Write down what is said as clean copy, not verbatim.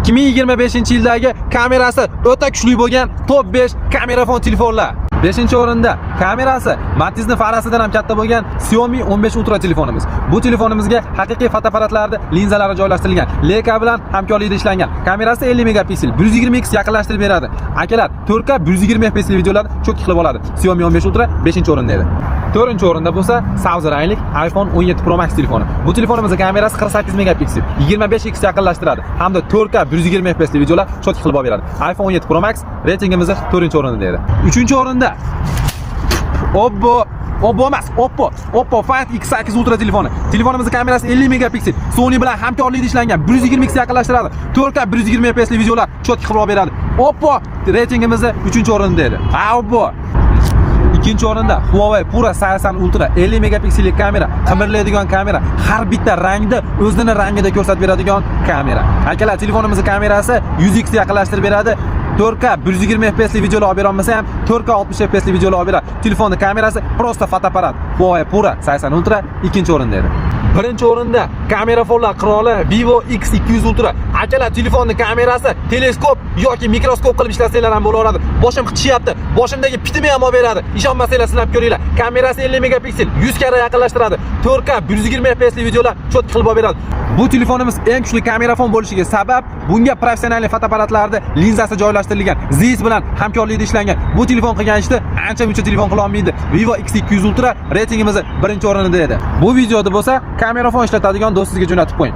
2025-yildagi kamerasi o'ta kuchli bo'lgan top 5 kamerafon telefonlar. 5-o'rinda kamerasi Matiz'ning farasidan ham katta bo'lgan Xiaomi 15 Ultra telefonimiz. Bu telefonimizga haqiqiy fotoapparatlarda linzalari joylashtirilgan, Leica bilan hamkorlikda ishlangan. Kamerasi 50 megapiksel, 120x yaqinlashtirib beradi. Akalar, 4K 120 fps videolarni cho'tki qilib oladi. Xiaomi 15 Ultra 5-o'rinda edi. 4-o'rinda bo'lsa Sauzi ranglik iPhone 17 Pro Max telefoni. Bu telefonimizning kamerasi 48 megapiksel, 25x yaqinlashtiradi hamda 4K 120 fps videolar cho'tki qilib beradi. iPhone 17 Pro Max reytingimiz 4-o'rinda edi. 3-o'rinda Oppo Find X8 Ultra telefoni. Telefonimizning kamerasi 50 megapiksel, Sony bilan hamkorlikda ishlangan, 120x yaqinlashtiradi, 4K 120 fps videolar cho'tki qilib beradi. Oppo reytingimiz 3-o'rinda edi. Oppo. 2-o'rinda Huawei Pura 80 Ultra 50 megapiksellik kamera, qimirlaydigan kamera, har bitta rangda o'zini rangida ko'rsatib beradigan kamera. Akalar, telefonimizning kamerasi 100x yaqinlashtirib beradi. 4K 120 fps videolar olib bera olmasa ham 4K 60 fps videolar olib beradi. Telefonning kamerasi prosta fotoapparat. Huawei Pura 80 Ultra 2-o'rinda edi. 1-o'rinda kamerafonlar qiroli Vivo X200 Ultra. Akalar, telefonning kamerasi teleskop yoki mikroskop qilib ishlasanglar ham bo'laveradi. Boshim qichiyapti. Boshimdagi pitimi ham olib beradi. Ishonmasanglar sinab ko'ringlar. Kamerasi 50 megapiksel, 100 karra yaqinlashtiradi. 4K 120 fps videolar cho'tki qilib beradi. Bu telefonimiz eng kuchli kamerafon bo'lishiga sabab bunga professional fotoapparatlarda linzasi joylashtirilgan, Zeiss bilan hamkorlikda ishlangan. Bu telefon qilgan ishni ancha-muncha telefon qila olmaydi. Vivo X200 Ultra reytingimiz 1-o'rinda edi. Bu videoda bo'lsa kamerafon ishlatadigan do'stingizga jo'natib qo'ying.